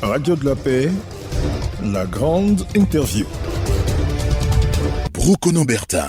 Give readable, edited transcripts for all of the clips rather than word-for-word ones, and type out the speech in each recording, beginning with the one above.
Radio de la Paix, la grande interview. Brokono Bertin.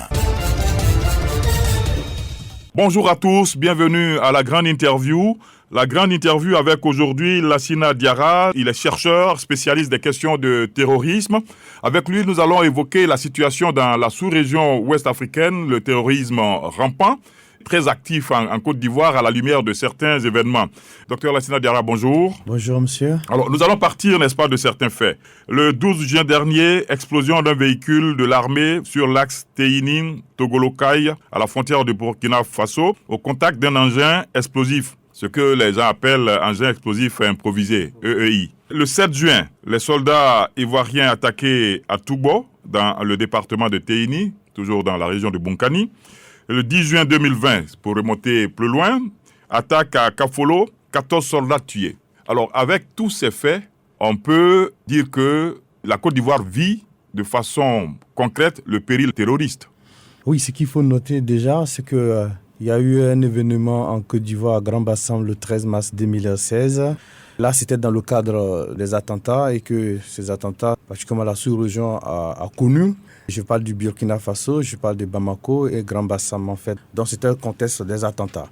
Bonjour à tous, bienvenue à la grande interview. La grande interview avec aujourd'hui Lassina Diarra. Il est chercheur, spécialiste des questions de terrorisme. Avec lui, nous allons évoquer la situation dans la sous-région ouest africaine, le terrorisme rampant, très actif en Côte d'Ivoire à la lumière de certains événements. Docteur Lassina Diarra, bonjour. Bonjour, monsieur. Alors, nous allons partir, n'est-ce pas, de certains faits. Le 12 juin dernier, explosion d'un véhicule de l'armée sur l'axe Teyinin-Togolokaï, à la frontière de Burkina Faso, au contact d'un engin explosif, ce que les gens appellent engin explosif improvisé, EEI. Le 7 juin, les soldats ivoiriens attaqués à Toubo, dans le département de Teyini, toujours dans la région de Bonkani. Le 10 juin 2020, pour remonter plus loin, attaque à Kafolo, 14 soldats tués. Alors, avec tous ces faits, on peut dire que la Côte d'Ivoire vit de façon concrète le péril terroriste. Oui, ce qu'il faut noter déjà, c'est que il y a eu un événement en Côte d'Ivoire à Grand-Bassam le 13 mars 2016. Là, c'était dans le cadre des attentats et que ces attentats, particulièrement la sous-région, a connu. Je parle du Burkina Faso, je parle de Bamako et Grand-Bassam en fait. Donc, c'était le contexte des attentats.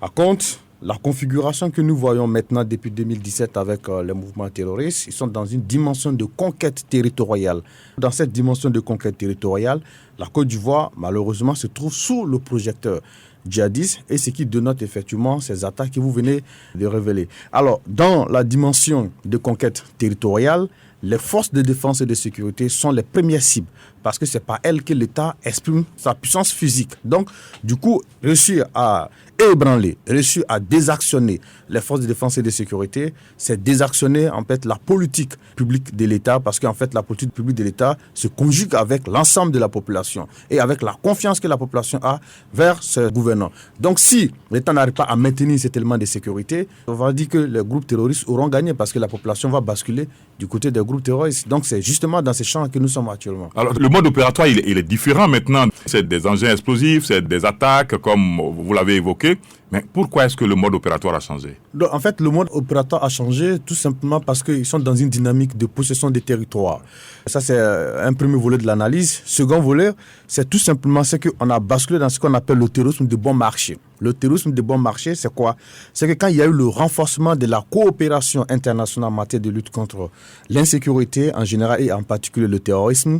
Par contre, la configuration que nous voyons maintenant depuis 2017 avec les mouvements terroristes, ils sont dans une dimension de conquête territoriale. Dans cette dimension de conquête territoriale, la Côte d'Ivoire, malheureusement, se trouve sous le projecteur djihadiste et ce qui dénote effectivement ces attaques que vous venez de révéler. Alors, dans la dimension de conquête territoriale, les forces de défense et de sécurité sont les premières cibles parce que c'est par elles que l'État exprime sa puissance physique. Donc, du coup, réussir à ébranler, réussir à désactionner les forces de défense et de sécurité, c'est désactionner en fait la politique publique de l'État parce qu'en fait la politique publique de l'État se conjugue avec l'ensemble de la population et avec la confiance que la population a vers ses gouvernants. Donc si l'État n'arrive pas à maintenir cet élément de sécurité, on va dire que les groupes terroristes auront gagné parce que la population va basculer du côté des groupes terroristes. Donc c'est justement dans ces champs que nous sommes actuellement. Alors le mode opératoire, il est différent maintenant. C'est des engins explosifs, c'est des attaques comme vous l'avez évoqué. Mais pourquoi est-ce que le mode opératoire a changé ? Donc, en fait, le mode opératoire a changé tout simplement parce qu'ils sont dans une dynamique de possession des territoires. Ça, c'est un premier volet de l'analyse. Second volet, c'est tout simplement ce qu'on a basculé dans ce qu'on appelle le terrorisme de bon marché. Le terrorisme de bon marché, c'est quoi ? C'est que quand il y a eu le renforcement de la coopération internationale en matière de lutte contre l'insécurité en général et en particulier le terrorisme,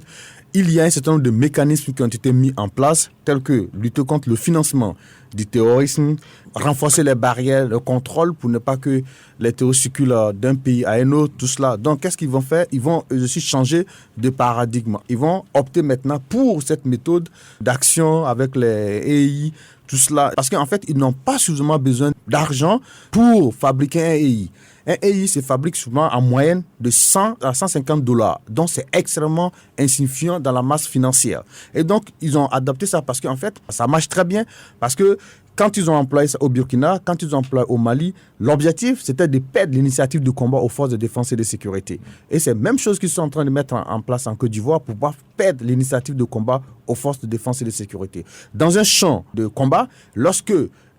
il y a un certain nombre de mécanismes qui ont été mis en place, tels que lutter contre le financement du terrorisme, renforcer les barrières, le contrôle pour ne pas que les terroristes circulent d'un pays à un autre, tout cela. Donc, qu'est-ce qu'ils vont faire ? Ils vont aussi changer de paradigme. Ils vont opter maintenant pour cette méthode d'action avec les EI, tout cela. Parce qu'en fait, ils n'ont pas suffisamment besoin d'argent pour fabriquer un EI. Un EI se fabrique souvent en moyenne de 100 à 150 $. Donc, c'est extrêmement insignifiant dans la masse financière. Et donc, ils ont adapté ça parce qu'en fait, ça marche très bien. Parce que quand ils ont employé ça au Burkina, quand ils ont employé au Mali, l'objectif, c'était de perdre l'initiative de combat aux forces de défense et de sécurité. Et c'est la même chose qu'ils sont en train de mettre en place en Côte d'Ivoire pour pouvoir perdre l'initiative de combat aux forces de défense et de sécurité. Dans un champ de combat, lorsque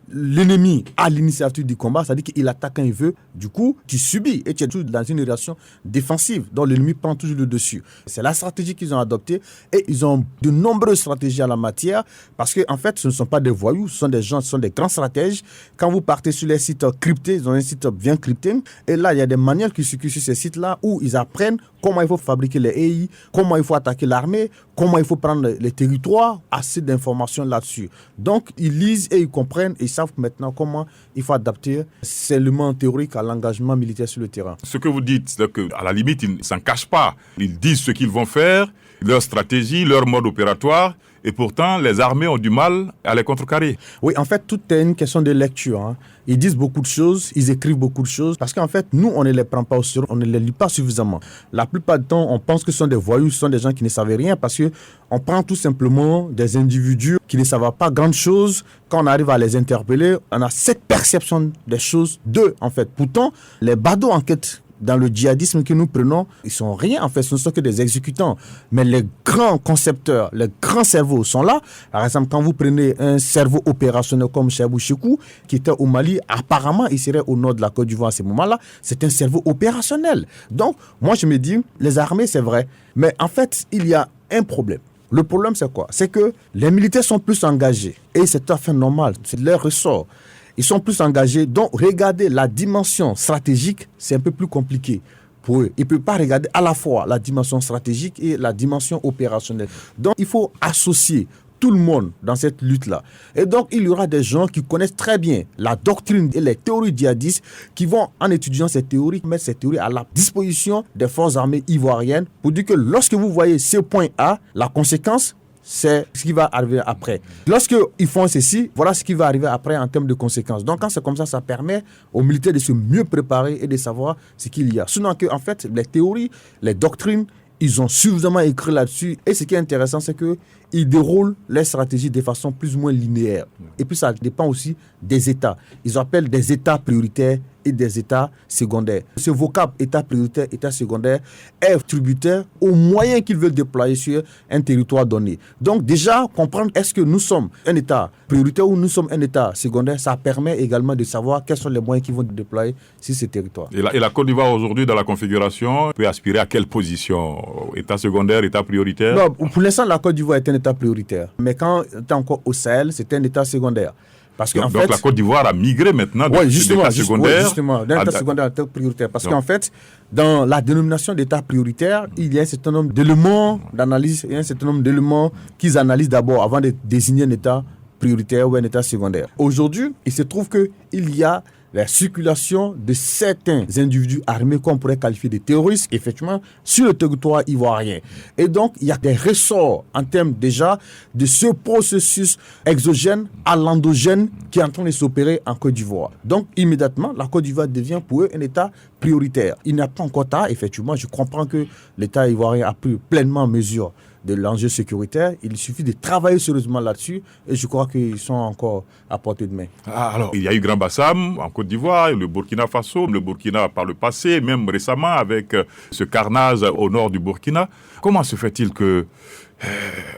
l'ennemi a l'initiative du combat, c'est-à-dire qu'il attaque quand il veut, du coup, tu subis et tu es toujours dans une relation défensive, dont l'ennemi prend toujours le dessus. C'est la stratégie qu'ils ont adoptée et ils ont de nombreuses stratégies en la matière parce qu'en fait, ce ne sont pas des voyous, ce sont des gens, ce sont des grands stratèges. Quand vous partez sur les sites cryptés, ils ont un site bien crypté et là, il y a des manuels qui circulent sur ces sites-là où ils apprennent comment il faut fabriquer les EI, comment il faut attaquer l'armée, comment il faut prendre les territoires, assez d'informations là-dessus. Donc, ils lisent et ils comprennent et ils savent maintenant comment il faut adapter ces éléments théoriques à l'engagement militaire sur le terrain. Ce que vous dites, c'est qu'à la limite, ils ne s'en cachent pas. Ils disent ce qu'ils vont faire, leur stratégie, leur mode opératoire, et pourtant, les armées ont du mal à les contrecarrer. Oui, en fait, tout est une question de lecture. Ils disent beaucoup de choses, ils écrivent beaucoup de choses, parce qu'en fait, nous, on ne les prend pas au sérieux, on ne les lit pas suffisamment. La plupart du temps, on pense que ce sont des voyous, ce sont des gens qui ne savaient rien, parce qu'on prend tout simplement des individus qui ne savent pas grand-chose. Quand on arrive à les interpeller, on a cette perception des choses d'eux, en fait. Pourtant, les badauds enquêtent dans le djihadisme que nous prenons, ils sont rien en fait, ce ne sont que des exécutants. Mais les grands concepteurs, les grands cerveaux sont là. Par exemple, quand vous prenez un cerveau opérationnel comme Chabou Chikou, qui était au Mali, apparemment il serait au nord de la Côte d'Ivoire à ce moment-là, c'est un cerveau opérationnel. Donc, moi je me dis, les armées c'est vrai, mais en fait il y a un problème. Le problème c'est quoi? C'est que les militaires sont plus engagés, et c'est tout à fait normal, c'est leur ressort. Ils sont plus engagés. Donc, regarder la dimension stratégique, c'est un peu plus compliqué pour eux. Ils ne peuvent pas regarder à la fois la dimension stratégique et la dimension opérationnelle. Donc, il faut associer tout le monde dans cette lutte-là. Et donc, il y aura des gens qui connaissent très bien la doctrine et les théories djihadistes qui vont, en étudiant ces théories, mettre ces théories à la disposition des forces armées ivoiriennes pour dire que lorsque vous voyez ce point A, la conséquence, c'est ce qui va arriver après. Lorsqu'ils font ceci, voilà ce qui va arriver après en termes de conséquences. Donc, quand c'est comme ça permet aux militaires de se mieux préparer et de savoir ce qu'il y a. Sinon, en fait, les théories, les doctrines, ils ont suffisamment écrit là-dessus. Et ce qui est intéressant, c'est qu'ils déroulent les stratégies de façon plus ou moins linéaire. Et puis, ça dépend aussi des États. Ils appellent des États prioritaires et des États secondaires. Ce vocable État prioritaire, État secondaire est tributaire aux moyens qu'ils veulent déployer sur un territoire donné. Donc déjà, comprendre est-ce que nous sommes un État prioritaire ou nous sommes un État secondaire, ça permet également de savoir quels sont les moyens qu'ils vont déployer sur ce territoire. Et la Côte d'Ivoire aujourd'hui, dans la configuration, peut aspirer à quelle position? État secondaire, État prioritaire? Non, pour l'instant, la Côte d'Ivoire est un État prioritaire. Mais quand on était encore au Sahel, c'était un État secondaire. Parce donc la Côte d'Ivoire a migré maintenant de l'État secondaire. Justement, d'un État secondaire à un État prioritaire. Parce qu'en fait, dans la dénomination d'État prioritaire, il y a un certain nombre d'éléments d'analyse, il y a un certain nombre d'éléments qu'ils analysent d'abord avant de désigner un État prioritaire ou un État secondaire. Aujourd'hui, il se trouve qu'il y a la circulation de certains individus armés qu'on pourrait qualifier de terroristes, effectivement, sur le territoire ivoirien. Et donc, il y a des ressorts en termes déjà de ce processus exogène à l'endogène qui est en train de s'opérer en Côte d'Ivoire. Donc, immédiatement, la Côte d'Ivoire devient pour eux un État prioritaire. Il n'y a pas encore tard, effectivement, je comprends que l'État ivoirien a pris pleinement mesure de l'enjeu sécuritaire. Il suffit de travailler sérieusement là-dessus et je crois qu'ils sont encore à portée de main. Alors, il y a eu Grand Bassam en Côte d'Ivoire, le Burkina Faso, le Burkina par le passé, même récemment avec ce carnage au nord du Burkina. Comment se fait-il que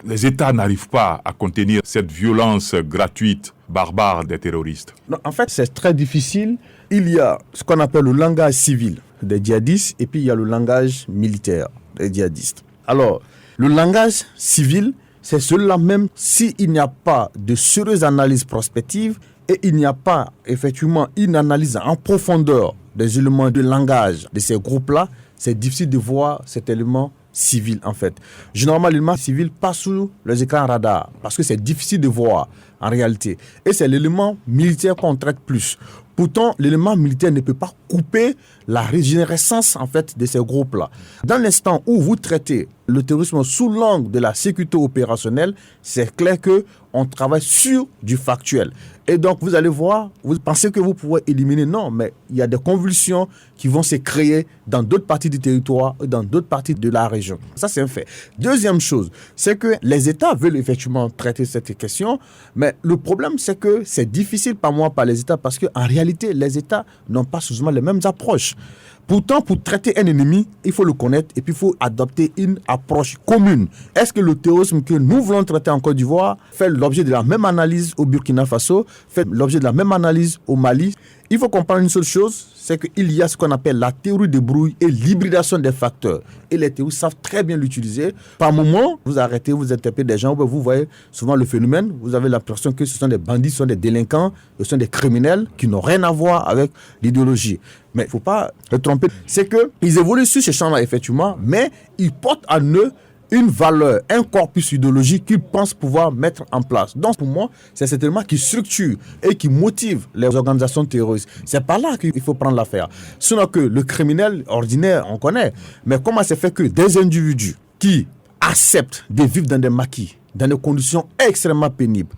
les États n'arrivent pas à contenir cette violence gratuite, barbare des terroristes? Non, en fait, c'est très difficile. Il y a ce qu'on appelle le langage civil des djihadistes et puis il y a le langage militaire des djihadistes. Alors, le langage civil, c'est celui-là même s'il n'y a pas de sérieuse analyse prospective et il n'y a pas effectivement une analyse en profondeur des éléments de langage de ces groupes-là, c'est difficile de voir cet élément civil en fait. Généralement, l'élément civil passe sous les écrans radars parce que c'est difficile de voir en réalité. Et c'est l'élément militaire qu'on traite plus. Pourtant, l'élément militaire ne peut pas couper la régénérescence en fait de ces groupes-là. Dans l'instant où vous traitez le terrorisme sous l'angle de la sécurité opérationnelle, c'est clair que on travaille sur du factuel. Et donc, vous allez voir, vous pensez que vous pouvez éliminer. Non, mais il y a des convulsions qui vont se créer dans d'autres parties du territoire et dans d'autres parties de la région. Ça, c'est un fait. Deuxième chose, c'est que les États veulent effectivement traiter cette question, mais le problème, c'est que c'est difficile par les États parce qu'en réalité, les États n'ont pas souvent les mêmes approches. Pourtant, pour traiter un ennemi, il faut le connaître et puis il faut adopter une approche commune. Est-ce que le terrorisme que nous voulons traiter en Côte d'Ivoire fait l'objet de la même analyse au Burkina Faso, fait l'objet de la même analyse au Mali? Il faut comprendre une seule chose, c'est qu'il y a ce qu'on appelle la théorie de brouille et l'hybridation des facteurs. Et les théoristes savent très bien l'utiliser. Par moment, vous arrêtez, vous interpellez des gens, vous voyez souvent le phénomène, vous avez l'impression que ce sont des bandits, ce sont des délinquants, ce sont des criminels qui n'ont rien à voir avec l'idéologie. Mais il ne faut pas se tromper. C'est qu'ils évoluent sur ces champs-là, effectivement, mais ils portent en eux une valeur, un corpus idéologique qu'ils pensent pouvoir mettre en place. Donc, pour moi, c'est cet élément qui structure et qui motive les organisations terroristes. C'est par là qu'il faut prendre l'affaire. Sinon que le criminel ordinaire, on connaît. Mais comment c'est fait que des individus qui acceptent de vivre dans des maquis, dans des conditions extrêmement pénibles,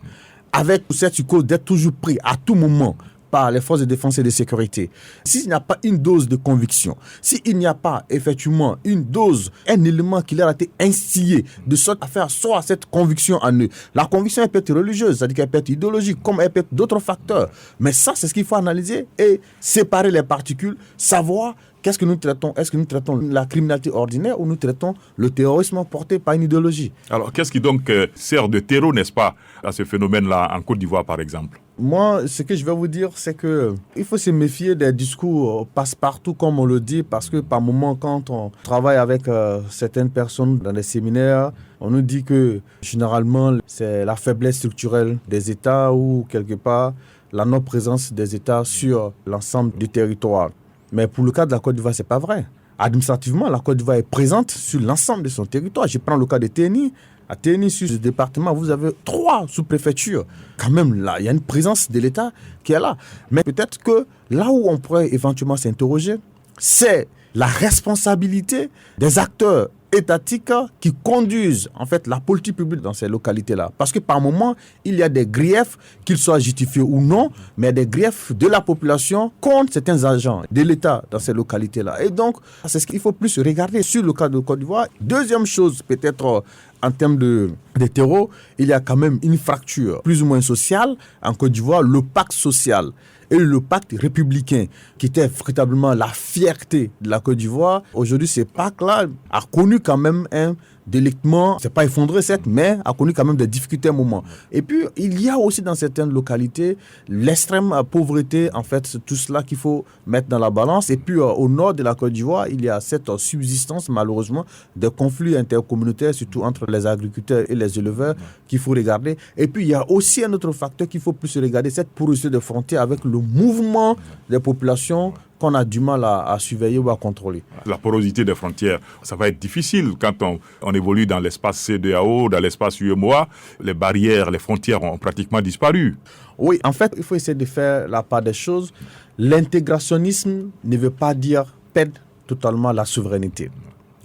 avec cette cause d'être toujours pris à tout moment par les forces de défense et de sécurité, s'il n'y a pas une dose de conviction, s'il n'y a pas effectivement une dose, un élément qui leur a été instillé de sorte à faire soit cette conviction en eux. La conviction, elle peut être religieuse, c'est-à-dire qu'elle peut être idéologique, comme elle peut être d'autres facteurs. Mais ça, c'est ce qu'il faut analyser et séparer les particules, savoir qu'est-ce que nous traitons. Est-ce que nous traitons la criminalité ordinaire ou nous traitons le terrorisme porté par une idéologie? Alors, qu'est-ce qui donc sert de terreau, n'est-ce pas, à ce phénomène-là en Côte d'Ivoire, par exemple? Moi, ce que je vais vous dire, c'est que il faut se méfier des discours passe-partout, comme on le dit, parce que par moment, quand on travaille avec certaines personnes dans des séminaires, on nous dit que généralement, c'est la faiblesse structurelle des États ou quelque part la non-présence des États sur l'ensemble du territoire. Mais pour le cas de la Côte d'Ivoire, ce n'est pas vrai. Administrativement, la Côte d'Ivoire est présente sur l'ensemble de son territoire. Je prends le cas de Téni. À Téni, sur ce département, vous avez 3 sous-préfectures. Quand même, là, il y a une présence de l'État qui est là. Mais peut-être que là où on pourrait éventuellement s'interroger, c'est la responsabilité des acteurs étatiques qui conduisent en fait la politique publique dans ces localités-là. Parce que par moment, il y a des griefs, qu'ils soient justifiés ou non, mais des griefs de la population contre certains agents de l'État dans ces localités-là. Et donc, c'est ce qu'il faut plus regarder sur le cas de Côte d'Ivoire. Deuxième chose, peut-être en termes de terreau, il y a quand même une fracture plus ou moins sociale en Côte d'Ivoire, le pacte social et le pacte républicain, qui était véritablement la fierté de la Côte d'Ivoire. Aujourd'hui, ce pacte-là a connu quand même un délitement, c'est pas effondré certes, mais a connu quand même des difficultés à un moment. Et puis, il y a aussi dans certaines localités l'extrême pauvreté, en fait, tout cela qu'il faut mettre dans la balance. Et puis, au nord de la Côte d'Ivoire, il y a cette subsistance, malheureusement, des conflits intercommunautaires, surtout entre les agriculteurs et les éleveurs, qu'il faut regarder. Et puis, il y a aussi un autre facteur qu'il faut plus regarder, cette porosité de frontières avec le mouvement des populations qu'on a du mal à surveiller ou à contrôler. La porosité des frontières, ça va être difficile quand on évolue dans l'espace CEDEAO, dans l'espace UEMOA. Les barrières, les frontières ont pratiquement disparu. Oui, en fait, il faut essayer de faire la part des choses. L'intégrationnisme ne veut pas dire perdre totalement la souveraineté.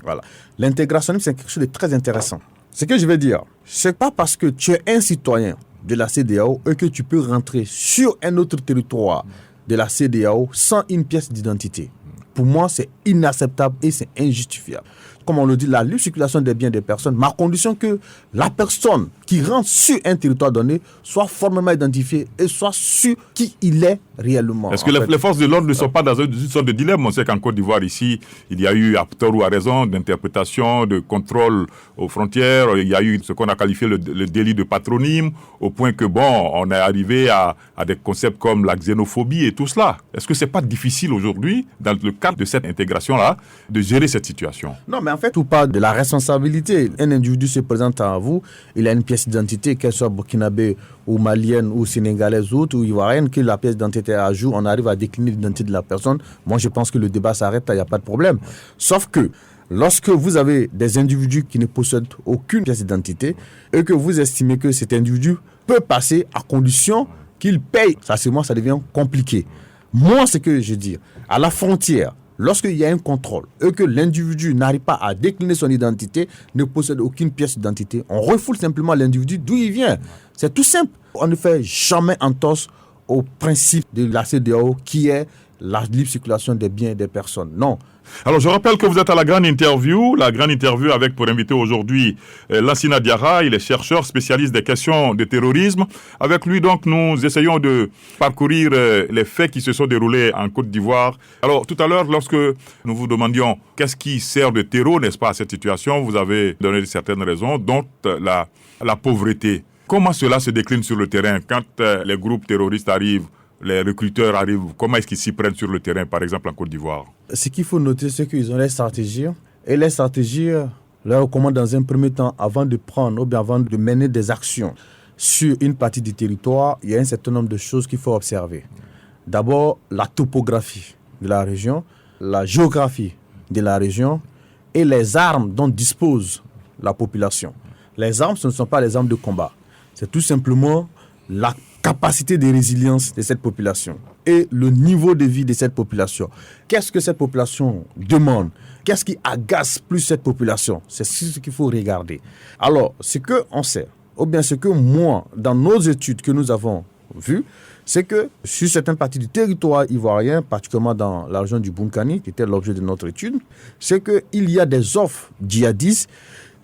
Voilà. L'intégrationnisme, c'est quelque chose de très intéressant. Ce que je veux dire, c'est pas parce que tu es un citoyen de la CEDEAO et que tu peux rentrer sur un autre territoire de la CEDEAO sans une pièce d'identité. Pour moi, c'est inacceptable et c'est injustifiable. Comme on le dit, la libre circulation des biens des personnes, ma condition que la personne qui rentre sur un territoire donné soit formellement identifiée et soit sûr qui il est réellement. Est-ce que les forces de l'ordre ne sont pas dans une sorte de dilemme? On sait qu'en Côte d'Ivoire, ici, il y a eu, à tort ou à raison, d'interprétation, de contrôle aux frontières. Il y a eu ce qu'on a qualifié le délit de patronyme, au point que, bon, on est arrivé à des concepts comme la xénophobie et tout cela. Est-ce que ce n'est pas difficile aujourd'hui, dans le cadre de cette intégration-là, de gérer cette situation? Non, mais en fait, tout part de la responsabilité. Un individu se présente à vous, il a une pièce d'identité, qu'elle soit burkinabé ou malienne ou sénégalaise ou ivoirienne, que la pièce d'identité est à jour, on arrive à décliner l'identité de la personne. Moi, je pense que le débat s'arrête là, il n'y a pas de problème. Sauf que lorsque vous avez des individus qui ne possèdent aucune pièce d'identité et que vous estimez que cet individu peut passer à condition qu'il paye, ça devient compliqué. Moi, ce que je dis, à la frontière, lorsqu'il y a un contrôle et que l'individu n'arrive pas à décliner son identité, ne possède aucune pièce d'identité, on refoule simplement l'individu d'où il vient. C'est tout simple. On ne fait jamais entorse au principe de la CEDEAO qui est la libre circulation des biens et des personnes. Non. Alors, je rappelle que vous êtes à la grande interview avec pour inviter aujourd'hui Lassina Diarra. Il est chercheur spécialiste des questions de terrorisme. Avec lui, donc, nous essayons de parcourir les faits qui se sont déroulés en Côte d'Ivoire. Alors, tout à l'heure, lorsque nous vous demandions qu'est-ce qui sert de terreau, n'est-ce pas, à cette situation, vous avez donné certaines raisons, dont la pauvreté. Comment cela se décline sur le terrain quand les groupes terroristes arrivent, les recruteurs arrivent? Comment est-ce qu'ils s'y prennent sur le terrain, par exemple en Côte d'Ivoire? Ce qu'il faut noter, c'est qu'ils ont les stratégies. Et les stratégies leur recommandent dans un premier temps, avant de prendre ou bien avant de mener des actions sur une partie du territoire, il y a un certain nombre de choses qu'il faut observer. D'abord, la topographie de la région, la géographie de la région et les armes dont dispose la population. Les armes, ce ne sont pas les armes de combat. C'est tout simplement la capacité de résilience de cette population et le niveau de vie de cette population. Qu'est-ce que cette population demande? Qu'est-ce qui agace plus cette population? C'est ce qu'il faut regarder. Alors, ce qu'on sait, ou bien ce que moi, dans nos études que nous avons vues, c'est que sur certaines parties du territoire ivoirien, particulièrement dans la région du Bunkani, qui était l'objet de notre étude, c'est qu'il y a des offres djihadistes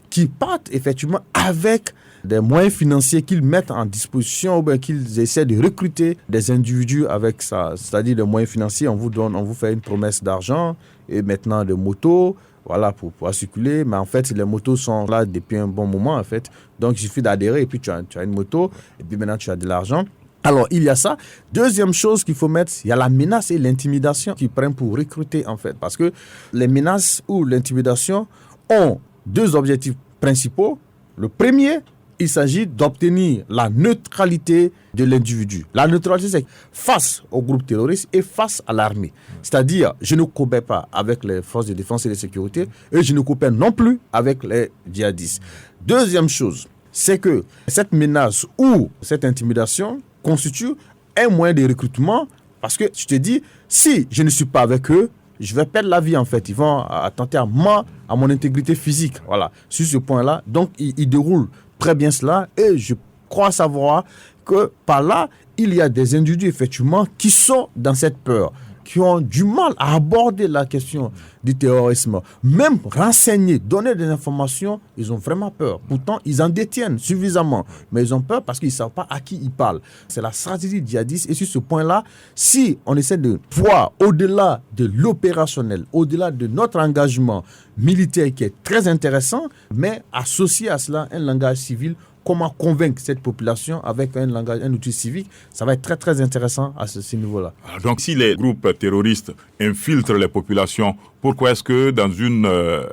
qui partent effectivement avec des moyens financiers qu'ils mettent en disposition ou bien qu'ils essaient de recruter des individus avec ça, c'est-à-dire des moyens financiers. On vous fait une promesse d'argent et maintenant de motos, voilà, pour pouvoir circuler. Mais en fait, les motos sont là depuis un bon moment, en fait. Donc, il suffit d'adhérer et puis tu as une moto et puis maintenant, tu as de l'argent. Alors, il y a ça. Deuxième chose qu'il faut mettre, il y a la menace et l'intimidation qui prennent pour recruter, en fait. Parce que les menaces ou l'intimidation ont deux objectifs principaux. Le premier, il s'agit d'obtenir la neutralité de l'individu. La neutralité, c'est face au groupe terroriste et face à l'armée. C'est-à-dire, je ne coopère pas avec les forces de défense et de sécurité et je ne coopère non plus avec les djihadistes. Deuxième chose, c'est que cette menace ou cette intimidation constitue un moyen de recrutement parce que je te dis, si je ne suis pas avec eux, je vais perdre la vie en fait. Ils vont attenter à mon intégrité physique. Voilà, sur ce point-là. Donc, ils déroulent très bien cela et je crois savoir que par là, il y a des individus effectivement qui sont dans cette peur, qui ont du mal à aborder la question du terrorisme. Même renseigner, donner des informations, ils ont vraiment peur. Pourtant, ils en détiennent suffisamment, mais ils ont peur parce qu'ils ne savent pas à qui ils parlent. C'est la stratégie djihadiste et sur ce point-là, si on essaie de voir au-delà de l'opérationnel, au-delà de notre engagement militaire qui est très intéressant, mais associé à cela un langage civil, comment convaincre cette population avec un outil civique, ça va être très très intéressant à ce niveau-là. Donc si les groupes terroristes infiltrent les populations, pourquoi est-ce que dans une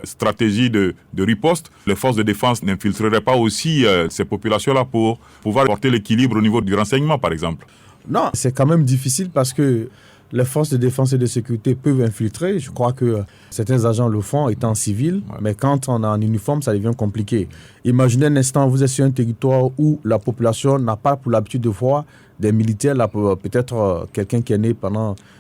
stratégie de riposte, les forces de défense n'infiltreraient pas aussi ces populations-là pour pouvoir porter l'équilibre au niveau du renseignement par exemple? Non, c'est quand même difficile parce que les forces de défense et de sécurité peuvent infiltrer. Je crois que certains agents le font étant civils, mais quand on est en uniforme, ça devient compliqué. Imaginez un instant, vous êtes sur un territoire où la population n'a pas pour l'habitude de voir des militaires, là, peut-être quelqu'un qui est né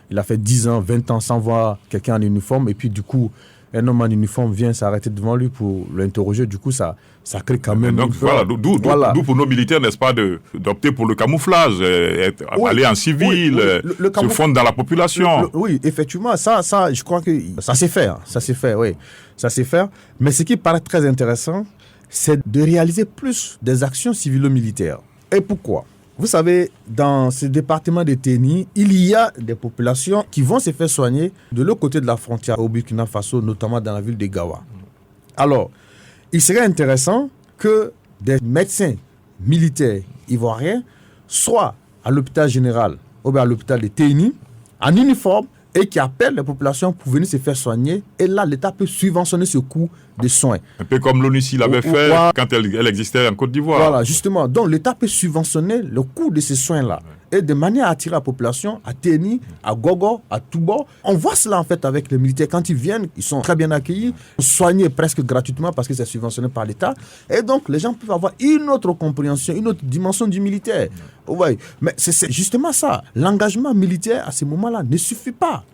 il a fait 10 ans, 20 ans sans voir quelqu'un en uniforme, et puis du coup, un homme en uniforme vient s'arrêter devant lui pour l'interroger. Du coup, ça crée quand même... Donc voilà, d'où pour nos militaires, n'est-ce pas, d'opter pour le camouflage, aller en civil, se fondre dans la population. Oui, effectivement, ça, je crois que ça s'est fait. Ça s'est fait, oui. Ça s'est fait. Mais ce qui paraît très intéressant, c'est de réaliser plus des actions civilo-militaires. Et pourquoi ? Vous savez, dans ce département de Téni, il y a des populations qui vont se faire soigner de l'autre côté de la frontière au Burkina Faso, notamment dans la ville de Gawa. Alors, il serait intéressant que des médecins militaires ivoiriens soient à l'hôpital général ou bien à l'hôpital de Téni, en uniforme, et qui appellent les populations pour venir se faire soigner. Et là, l'État peut subventionner ce coût de soins. Un peu comme l'ONUCI l'avait fait quand elle existait en Côte d'Ivoire. Voilà, justement. Donc, l'État peut subventionner le coût de ces soins-là. Et de manière à attirer la population à Téni, à Gogo, à Toubo. On voit cela en fait avec les militaires. Quand ils viennent, ils sont très bien accueillis, soignés presque gratuitement parce que c'est subventionné par l'État. Et donc, les gens peuvent avoir une autre compréhension, une autre dimension du militaire. Ouais. Mais c'est justement ça. L'engagement militaire à ce moment-là ne suffit pas.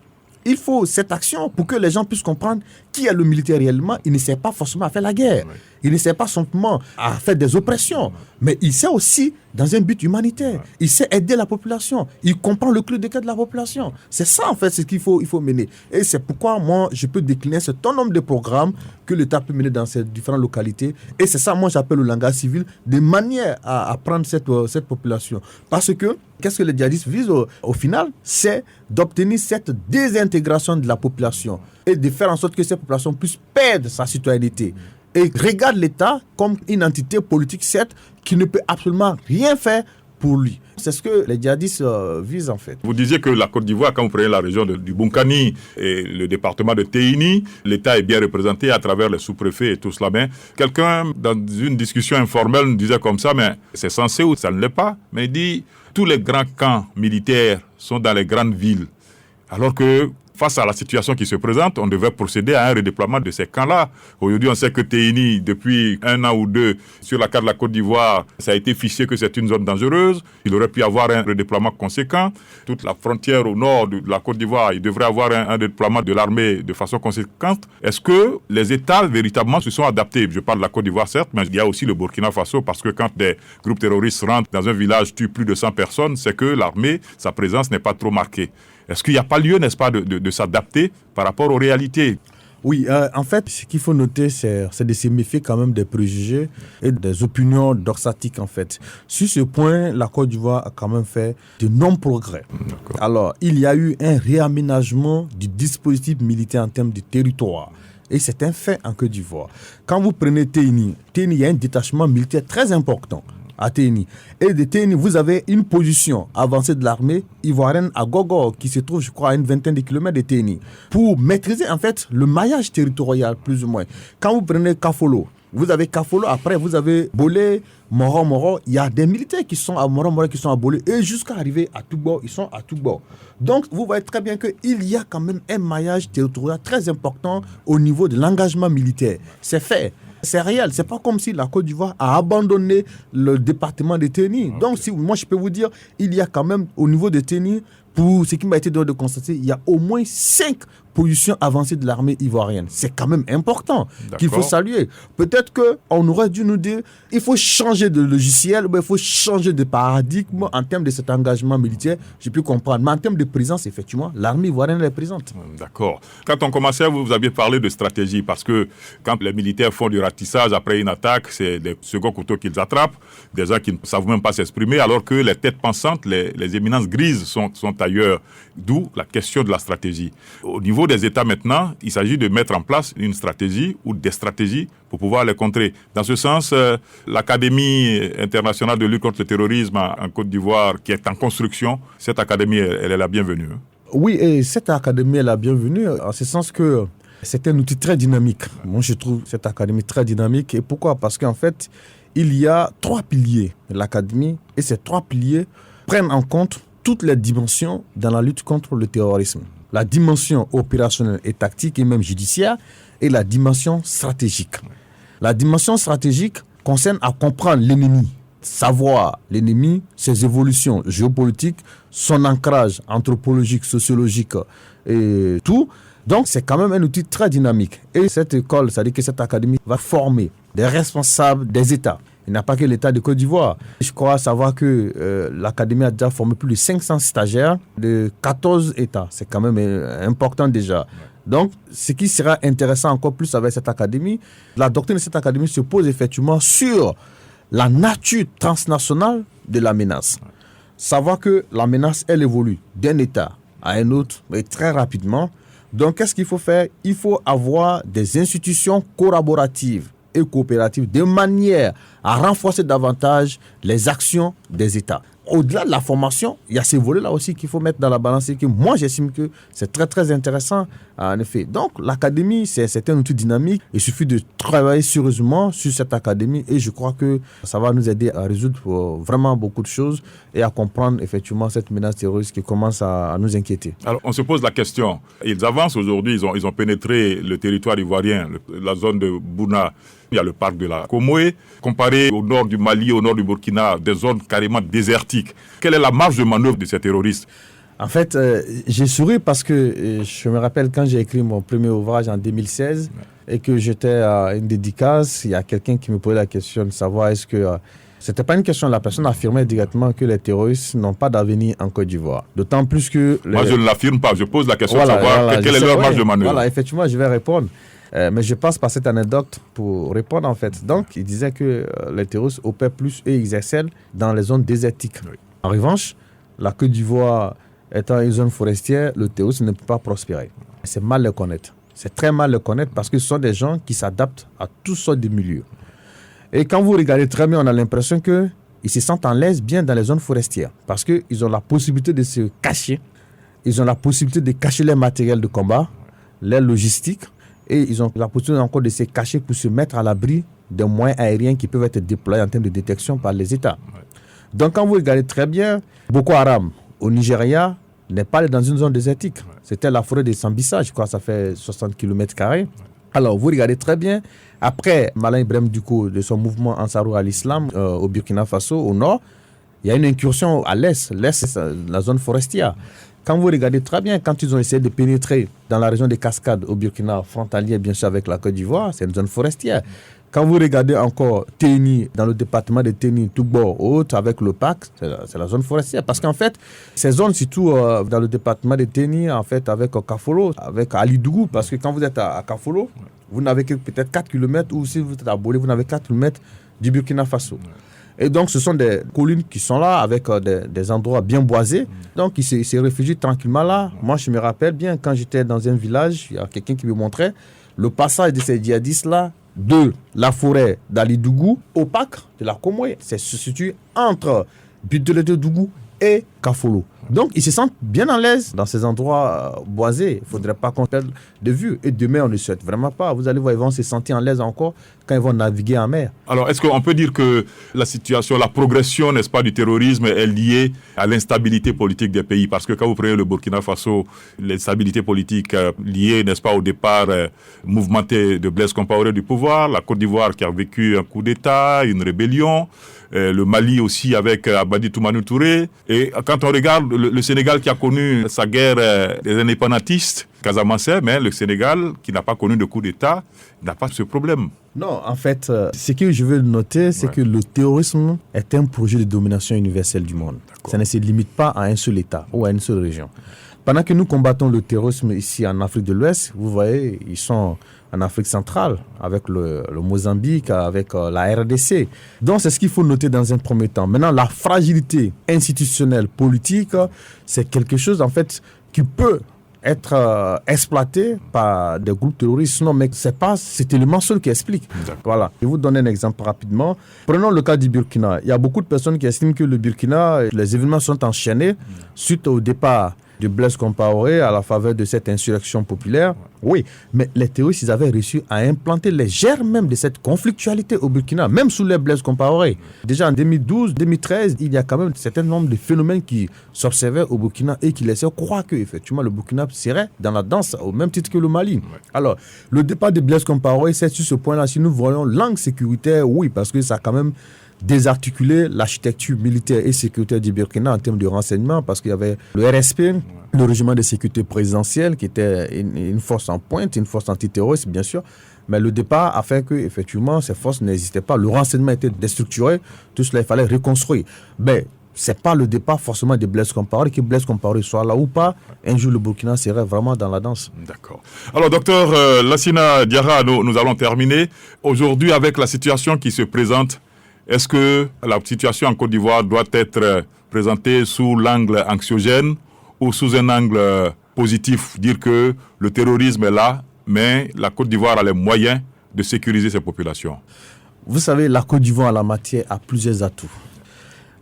Il faut cette action pour que les gens puissent comprendre qui est le militaire réellement. Il ne sert pas forcément à faire la guerre. Il ne sert pas simplement à faire des oppressions. Mais il sert aussi dans un but humanitaire. Il sait aider la population. Il comprend le cœur de cœur de la population. C'est ça, en fait, ce qu'il faut mener. Et c'est pourquoi, moi, je peux décliner un certain nombre de programmes que l'État peut mener dans ces différentes localités. Et c'est ça, moi, j'appelle le langage civil, de manière à prendre cette population. Parce que, qu'est-ce que les djihadistes visent au final? C'est d'obtenir cette désintégration de la population et de faire en sorte que cette population puisse perdre sa citoyenneté. Et regarde l'État comme une entité politique, certes, qui ne peut absolument rien faire pour lui. C'est ce que les djihadistes visent en fait. Vous disiez que la Côte d'Ivoire, quand vous prenez la région du Bunkani et le département de Téni, l'État est bien représenté à travers les sous-préfets et tout cela. Mais quelqu'un, dans une discussion informelle, nous disait comme ça, mais c'est censé ou ça ne l'est pas. Mais il dit, tous les grands camps militaires sont dans les grandes villes. Alors que Face à la situation qui se présente, on devait procéder à un redéploiement de ces camps-là. Aujourd'hui, on sait que Téhéni, depuis 1 an ou 2, sur la carte de la Côte d'Ivoire, ça a été fiché que c'est une zone dangereuse. Il aurait pu y avoir un redéploiement conséquent. Toute la frontière au nord de la Côte d'Ivoire, il devrait y avoir un déploiement de l'armée de façon conséquente. Est-ce que les États véritablement se sont adaptés? Je parle de la Côte d'Ivoire, certes, mais il y a aussi le Burkina Faso, parce que quand des groupes terroristes rentrent dans un village, tuent plus de 100 personnes, c'est que l'armée, sa présence n'est pas trop marquée. Est-ce qu'il n'y a pas lieu, n'est-ce pas, de s'adapter par rapport aux réalités? Oui, en fait, ce qu'il faut noter, c'est de se méfier quand même des préjugés et des opinions doxatiques, en fait. Sur ce point, la Côte d'Ivoire a quand même fait de nombreux progrès. D'accord. Alors, il y a eu un réaménagement du dispositif militaire en termes de territoire. Et c'est un fait en Côte d'Ivoire. Quand vous prenez Téhéni, il y a un détachement militaire très important à Téhéni. Et de Téhéni, vous avez une position avancée de l'armée ivoirienne à Gogo, qui se trouve, je crois, à une vingtaine de kilomètres de Téhéni, pour maîtriser, en fait, le maillage territorial, plus ou moins. Quand vous prenez Kafolo, vous avez Kafolo, après vous avez Bolé, Moro. Il y a des militaires qui sont à Moro, qui sont à Bolé, et jusqu'à arriver à Tougbo, ils sont à Tougbo. Donc, vous voyez très bien qu'il y a quand même un maillage territorial très important au niveau de l'engagement militaire. C'est fait. C'est réel. C'est pas comme si la Côte d'Ivoire a abandonné le département de Téhéni. Okay. Donc, moi, je peux vous dire, il y a quand même, au niveau de Téhéni, pour ce qui m'a été donné de constater, il y a au moins 5 positions avancées de l'armée ivoirienne. C'est quand même important. D'accord. Qu'il faut saluer. Peut-être qu'on aurait dû nous dire, il faut changer de logiciel, il faut changer de paradigme en termes de cet engagement militaire. J'ai pu comprendre. Mais en termes de présence, effectivement, l'armée ivoirienne est présente. D'accord. Quand on commençait, vous aviez parlé de stratégie, parce que quand les militaires font du ratissage après une attaque, c'est des seconds couteaux qu'ils attrapent, des gens qui ne savent même pas s'exprimer, alors que les têtes pensantes, les éminences grises sont ailleurs. D'où la question de la stratégie. Au niveau des États maintenant, il s'agit de mettre en place une stratégie ou des stratégies pour pouvoir les contrer. Dans ce sens, l'Académie internationale de lutte contre le terrorisme en Côte d'Ivoire, qui est en construction, cette académie, elle est la bienvenue. Oui, et cette académie est la bienvenue, en ce sens que c'est un outil très dynamique. Moi, je trouve cette académie très dynamique. Et pourquoi? Parce qu'en fait, il y a 3 piliers de l'académie, et ces 3 piliers prennent en compte toutes les dimensions dans la lutte contre le terrorisme. La dimension opérationnelle et tactique et même judiciaire, et la dimension stratégique. La dimension stratégique concerne à comprendre l'ennemi, savoir l'ennemi, ses évolutions géopolitiques, son ancrage anthropologique, sociologique et tout. Donc c'est quand même un outil très dynamique. Et cette école, c'est-à-dire que cette académie va former des responsables des États. Il n'y a pas que l'État de Côte d'Ivoire. Je crois savoir que l'Académie a déjà formé plus de 500 stagiaires de 14 États. C'est quand même important déjà. Donc, ce qui sera intéressant encore plus avec cette Académie, la doctrine de cette Académie se pose effectivement sur la nature transnationale de la menace. Savoir que la menace, elle évolue d'un État à un autre, mais très rapidement. Donc, qu'est-ce qu'il faut faire? Il faut avoir des institutions collaboratives et coopératives de manière à renforcer davantage les actions des États. Au-delà de la formation, il y a ces volets-là aussi qu'il faut mettre dans la balance et que moi, j'estime que c'est très, très intéressant, en effet. Donc, l'académie, c'est un outil dynamique. Il suffit de travailler sérieusement sur cette académie et je crois que ça va nous aider à résoudre vraiment beaucoup de choses et à comprendre effectivement cette menace terroriste qui commence à nous inquiéter. Alors, on se pose la question. Ils avancent aujourd'hui, ils ont pénétré le territoire ivoirien, la zone de Bouna. Il y a le parc de la Comoé. Comparé au nord du Mali, au nord du Burkina, des zones carrément désertiques. Quelle est la marge de manœuvre de ces terroristes? En fait, j'ai souri parce que je me rappelle quand j'ai écrit mon premier ouvrage en 2016 et que j'étais à une dédicace, il y a quelqu'un qui me posait la question de savoir est-ce que... C'était pas une question, la personne affirmait directement que les terroristes n'ont pas d'avenir en Côte d'Ivoire. D'autant plus que... Moi, je ne l'affirme pas, je pose la question de savoir quelle est leur marge de manœuvre. Voilà, effectivement, je vais répondre. Mais je passe par cette anecdote pour répondre en fait. Donc, il disait que les terroristes opèrent plus et ils excellent dans les zones désertiques. Oui. En revanche, la Côte d'Ivoire étant une zone forestière, le terrorisme ne peut pas prospérer. C'est mal le connaître. C'est très mal le connaître parce que ce sont des gens qui s'adaptent à toutes sortes de milieux. Et quand vous regardez très bien, on a l'impression qu'ils se sentent en l'aise bien dans les zones forestières parce qu'ils ont la possibilité de se cacher. Ils ont la possibilité de cacher les matériels de combat, les logistiques. Et ils ont la possibilité encore de se cacher pour se mettre à l'abri des moyens aériens qui peuvent être déployés en termes de détection par les États. Ouais. Donc quand vous regardez très bien, Boko Haram au Nigeria n'est pas allé dans une zone désertique. C'était la forêt des Sambisa, je crois, ça fait 60 km². Alors, vous regardez très bien, après Malang Ibrahim Dicko, de son mouvement Ansarou al-Islam au Burkina Faso, au nord, il y a une incursion à l'est. L'est, c'est la zone forestière. Quand vous regardez très bien, quand ils ont essayé de pénétrer dans la région des Cascades au Burkina, frontalier bien sûr avec la Côte d'Ivoire, c'est une zone forestière. Quand vous regardez encore Téni, dans le département de Téni, Toubor, autre, avec le PAC, c'est la zone forestière. Parce qu'en fait, ces zones, surtout dans le département de Téni, en fait, avec Kafolo, avec Alidougou, parce que quand vous êtes à Kafolo, vous n'avez que peut-être 4 km, ou si vous êtes à Bolé, vous n'avez 4 km du Burkina Faso. Et donc, ce sont des collines qui sont là, avec des endroits bien boisés. Donc, ils se réfugient tranquillement là. Moi, je me rappelle bien, quand j'étais dans un village, il y a quelqu'un qui me montrait le passage de ces djihadistes-là, de la forêt d'Alidougou au parc de la Komoué. C'est se situe entre Bidele-de-Dougou et Kafolo. Donc, ils se sentent bien à l'aise dans ces endroits boisés. Il ne faudrait pas qu'on perde de vue. Et demain, on ne souhaite vraiment pas. Vous allez voir, ils vont se sentir à l'aise encore quand ils vont naviguer en mer. Alors, est-ce qu'on peut dire que la situation, la progression, n'est-ce pas, du terrorisme est liée à l'instabilité politique des pays? Parce que quand vous prenez le Burkina Faso, l'instabilité politique liée, n'est-ce pas, au départ mouvementé de Blaise Compaoré du pouvoir, la Côte d'Ivoire qui a vécu un coup d'État, une rébellion, le Mali aussi avec Abadi Toumani Touré. Et quand on regarde le Sénégal qui a connu sa guerre des indépendantistes, Casamançais, mais le Sénégal qui n'a pas connu de coup d'État n'a pas ce problème. Non, en fait, ce que je veux noter, c'est que le terrorisme est un projet de domination universelle du monde. Ça ne se limite pas à un seul État ou à une seule région. Pendant que nous combattons le terrorisme ici en Afrique de l'Ouest, vous voyez, ils sont en Afrique centrale, avec le Mozambique, avec la RDC. Donc, c'est ce qu'il faut noter dans un premier temps. Maintenant, la fragilité institutionnelle, politique, c'est quelque chose, en fait, qui peut être exploité par des groupes terroristes. Non, mais ce n'est pas cet élément seul qui explique. Voilà. Je vais vous donner un exemple rapidement. Prenons le cas du Burkina. Il y a beaucoup de personnes qui estiment que le Burkina, les événements sont enchaînés suite au départ de Blaise Compaoré à la faveur de cette insurrection populaire. Oui, mais les terroristes, ils avaient réussi à implanter les germes de cette conflictualité au Burkina, même sous les Blaise Compaoré. Déjà en 2012, 2013, il y a quand même un certain nombre de phénomènes qui s'observaient au Burkina et qui laissaient croire que effectivement le Burkina serait dans la danse au même titre que le Mali. Alors, le départ de Blaise Compaoré, c'est sur ce point-là, si nous voyons l'angle sécuritaire, oui, parce que ça a quand même désarticuler l'architecture militaire et sécuritaire du Burkina en termes de renseignement, parce qu'il y avait le RSP, le régiment de sécurité présidentielle, qui était une force en pointe, une force antiterroriste, bien sûr. Mais le départ a fait que, effectivement, ces forces n'existaient pas. Le renseignement était déstructuré. Tout cela, il fallait reconstruire. Mais ce n'est pas le départ forcément de Blaise Compaoré, que Blaise Compaoré soit là ou pas. Un jour, le Burkina serait vraiment dans la danse. D'accord. Alors, docteur Lassina Diarra, nous allons terminer. Aujourd'hui, avec la situation qui se présente, est-ce que la situation en Côte d'Ivoire doit être présentée sous l'angle anxiogène ou sous un angle positif, dire que le terrorisme est là, mais la Côte d'Ivoire a les moyens de sécuriser ses populations? Vous savez, la Côte d'Ivoire en la matière a plusieurs atouts.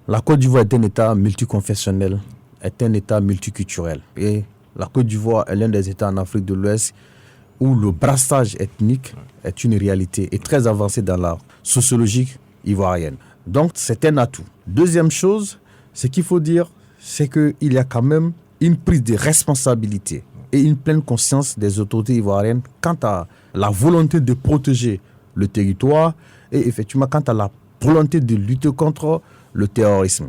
La Côte d'Ivoire est un État multiconfessionnel, est un État multiculturel. Et la Côte d'Ivoire est l'un des États en Afrique de l'Ouest où le brassage ethnique est une réalité et très avancée dans la sociologie ivoirienne. Donc, c'est un atout. Deuxième chose, ce qu'il faut dire, c'est qu'il y a quand même une prise de responsabilité et une pleine conscience des autorités ivoiriennes quant à la volonté de protéger le territoire et effectivement quant à la volonté de lutter contre le terrorisme.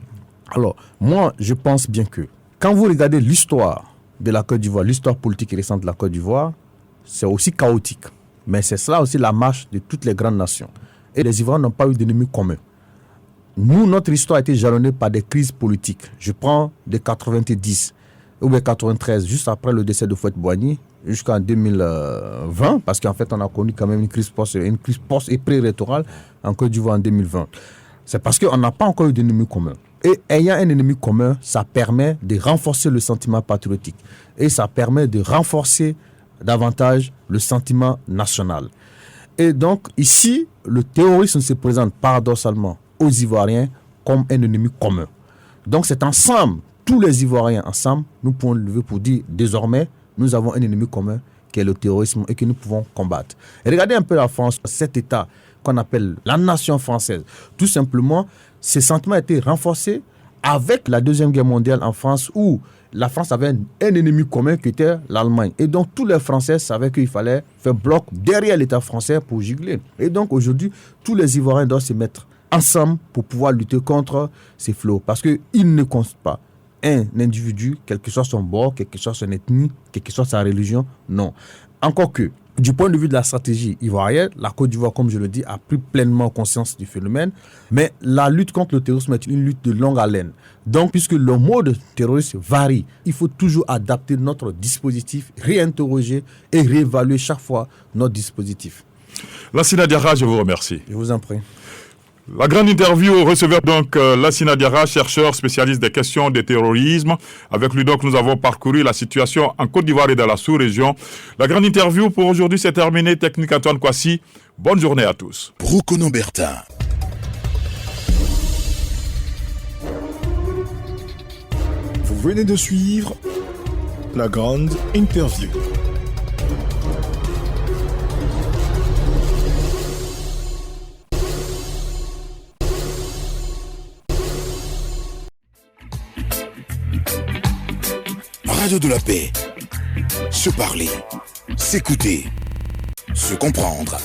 Alors, moi, je pense bien que quand vous regardez l'histoire de la Côte d'Ivoire, l'histoire politique récente de la Côte d'Ivoire, c'est aussi chaotique. Mais c'est cela aussi la marche de toutes les grandes nations. Et les Ivoiriens n'ont pas eu d'ennemis communs. Nous, notre histoire a été jalonnée par des crises politiques. Je prends de 90 ou bien 93, juste après le décès de Houphouët-Boigny, jusqu'en 2020, parce qu'en fait, on a connu quand même une crise post et pré-électorale en Côte d'Ivoire en 2020. C'est parce qu'on n'a pas encore eu d'ennemis communs. Et ayant un ennemi commun, ça permet de renforcer le sentiment patriotique. Et ça permet de renforcer davantage le sentiment national. Et donc, ici, le terrorisme se présente paradoxalement aux Ivoiriens comme un ennemi commun. Donc, c'est ensemble, tous les Ivoiriens ensemble, nous pouvons lever pour dire, désormais, nous avons un ennemi commun qui est le terrorisme et que nous pouvons combattre. Et regardez un peu la France, cet État qu'on appelle la nation française. Tout simplement, ce sentiment a été renforcé avec la Deuxième Guerre mondiale en France où la France avait un ennemi commun qui était l'Allemagne. Et donc, tous les Français savaient qu'il fallait faire bloc derrière l'État français pour gigler. Et donc, aujourd'hui, tous les Ivoiriens doivent se mettre ensemble pour pouvoir lutter contre ces fléaux. Parce qu'ils ne comptent pas un individu, quel que soit son bord, quelle que soit son ethnie, quelle que soit sa religion. Non. Encore que, du point de vue de la stratégie ivoirienne, la Côte d'Ivoire, comme je le dis, a pris pleinement conscience du phénomène. Mais la lutte contre le terrorisme est une lutte de longue haleine. Donc, puisque le mode terroriste varie, il faut toujours adapter notre dispositif, réinterroger et réévaluer chaque fois notre dispositif. Lassina Diarra, je vous remercie. Je vous en prie. La grande interview recevait donc Lassina Diarra, chercheur spécialiste des questions de terrorisme. Avec lui donc nous avons parcouru la situation en Côte d'Ivoire et dans la sous-région. La grande interview pour aujourd'hui c'est terminé. Technique Antoine Kouassi. Bonne journée à tous. Brokono Bertin. Vous venez de suivre la grande interview. Radio de la paix. Se parler, s'écouter, se comprendre.